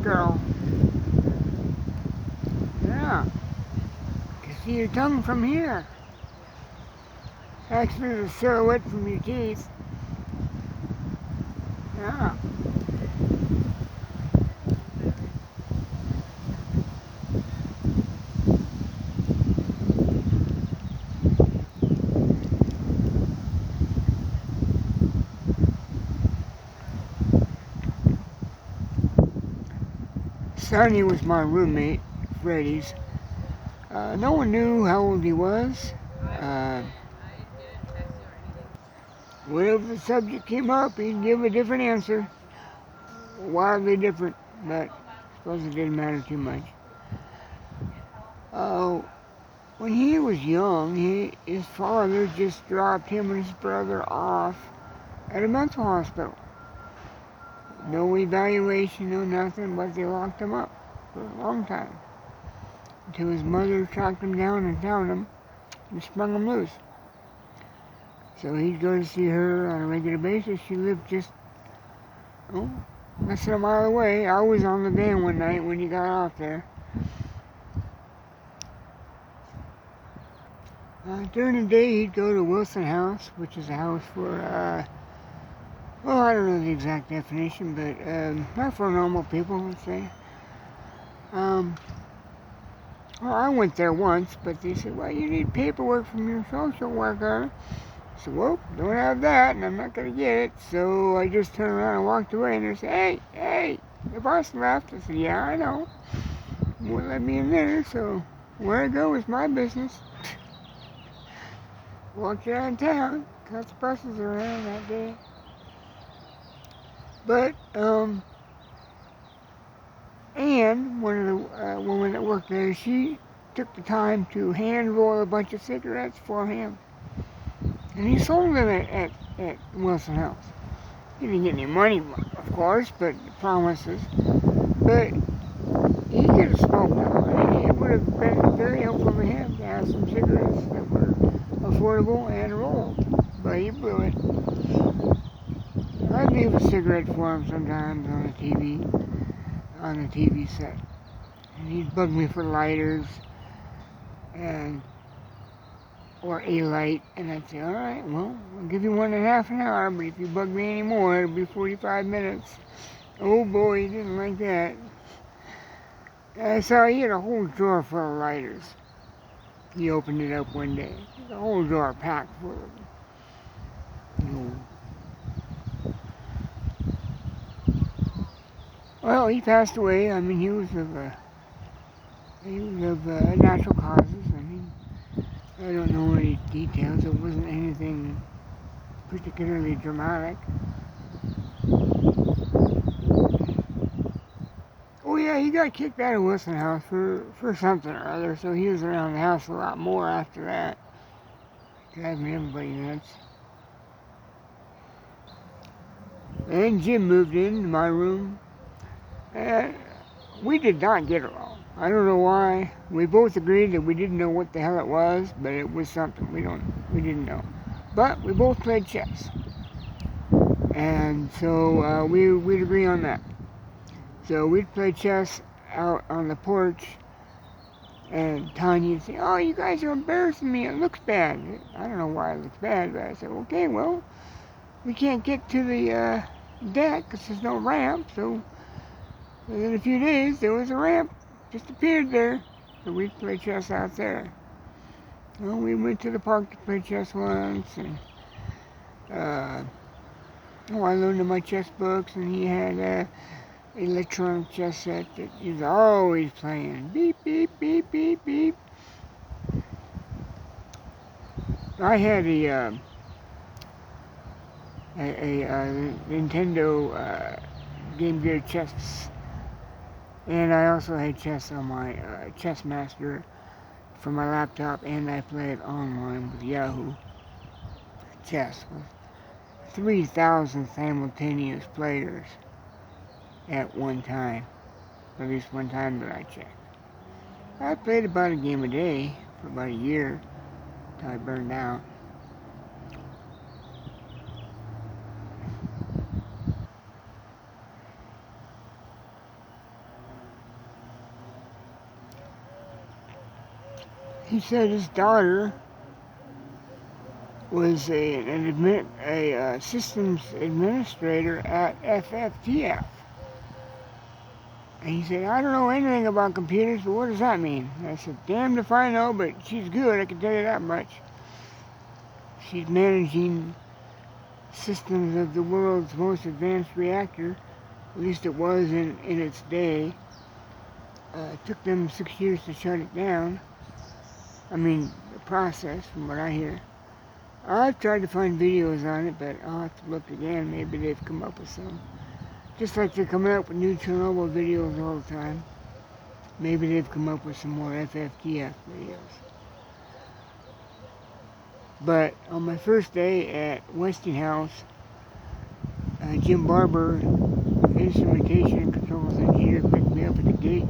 girl. Yeah. Can see your tongue from here. Actually, the silhouette from your teeth. Yeah. Sonny was my roommate, Freddy's. No one knew how old he was. Uh, Whenever the subject came up, he'd give a different answer. Wildly different, but I suppose it didn't matter too much. Uh, when he was young, his father just dropped him and his brother off at a mental hospital. No evaluation, no nothing, but they locked him up for a long time. Until his mother tracked him down and found him and sprung him loose. So he'd go to see her on a regular basis. She lived just, less than a mile away. I was on the van one night when he got off there. During the day, he'd go to Wilson House, which is a house for, I don't know the exact definition, but not for normal people, let's say. Well, I went there once, but they said, well, you need paperwork from your social worker. I said, well, don't have that, and I'm not going to get it. So I just turned around and walked away, and they said, hey, the boss left. I said, yeah, I know. Won't let me in there, so where I go is my business. Walked around town, caught the buses around that day. But, Anne, one of the women that worked there, she took the time to hand roll a bunch of cigarettes for him. And he sold them at Wilson House. He didn't get any money, of course, but promises. But he could have smoked them. I mean, it would have been very helpful to him to have some cigarettes that were affordable and rolled. But he blew it. I'd leave a cigarette for him sometimes on the TV set. And he'd bug me for lighters or a light, and I'd say, all right, well, I'll give you one in half an hour, but if you bug me anymore, it'll be 45 minutes. Oh boy, he didn't like that. I saw he had a whole drawer full of lighters. He opened it up one day. The whole drawer packed full of them. Well, he passed away. I mean, he was of natural causes. I mean, I don't know any details. It wasn't anything particularly dramatic. Oh yeah, he got kicked out of Wilson House for something or other, so he was around the house a lot more after that. Driving everybody nuts. And Jim moved into my room, and we did not get along. I don't know why. We both agreed that we didn't know what the hell it was, but it was something we didn't know. But we both played chess, and so we'd agree on that. So we'd play chess out on the porch, and Tanya would say, oh, you guys are embarrassing me, it looks bad. I don't know why it looks bad, but I said, okay, well, we can't get to the deck because there's no ramp, so within a few days there was a ramp, just appeared there, so we'd play chess out there. Well, we went to the park to play chess once, and I loaned my chess books, and he had electronic chess set that he was always playing. Beep, beep, beep, beep, beep. I had a Nintendo Game Gear chess, and I also had chess on my Chess Master for my laptop, and I played online with Yahoo chess with 3,000 simultaneous players at one time, at least one time that I checked. I played about a game a day for about a year until I burned out. he said his daughter was a systems administrator at FFTF. And he said, I don't know anything about computers, but what does that mean? And I said, damned if I know, but she's good, I can tell you that much. She's managing systems of the world's most advanced reactor. At least it was in its day. It took them 6 years to shut it down. I mean, the process, from what I hear. I've tried to find videos on it, but I'll have to look again. Maybe they've come up with some. Just like they're coming up with new Chernobyl videos all the time. Maybe they've come up with some more FFTF videos. But on my first day at Westinghouse, Jim Barber, instrumentation and controls engineer, picked me up at the gate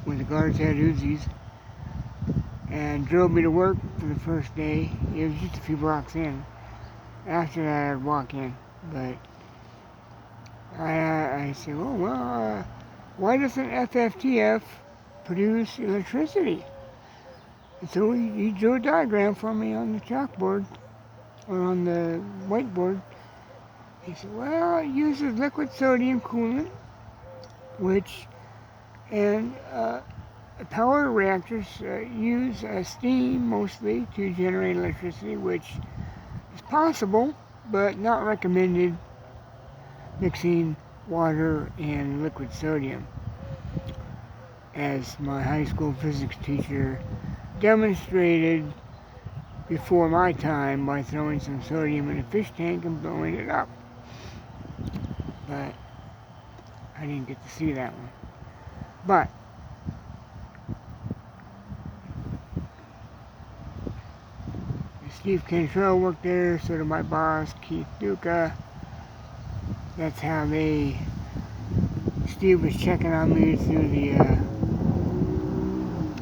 when the guards had Uzis and drove me to work for the first day. It was just a few blocks in. After that, I'd walk in. But I said, oh, well, why doesn't FFTF produce electricity? And so he drew a diagram for me on the chalkboard, or on the whiteboard. He said, well, it uses liquid sodium coolant, and power reactors use steam mostly to generate electricity, which is possible, but not recommended mixing water and liquid sodium, as my high school physics teacher demonstrated before my time by throwing some sodium in a fish tank and blowing it up. But I didn't get to see that one. But Steve Cantrell worked there, so did my boss, Keith Duca. That's how Steve was checking on me through the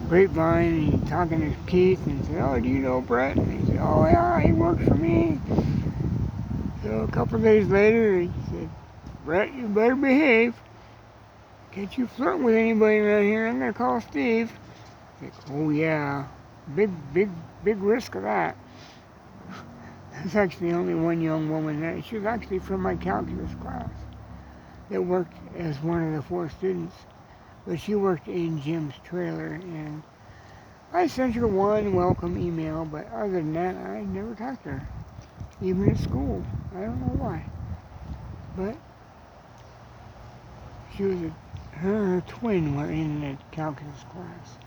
grapevine, and he talking to Keith and said, oh, do you know Brett? And he said, oh yeah, he works for me. So a couple of days later, he said, Brett, you better behave. Can't you flirt with anybody around here? I'm gonna call Steve. Like, oh yeah, big risk of that. There's actually only one young woman there. She was actually from my calculus class that worked as one of the 4 students. But she worked in Jim's trailer, and I sent her one welcome email, but other than that, I never talked to her. Even at school. I don't know why. But she was her and her twin were in the calculus class.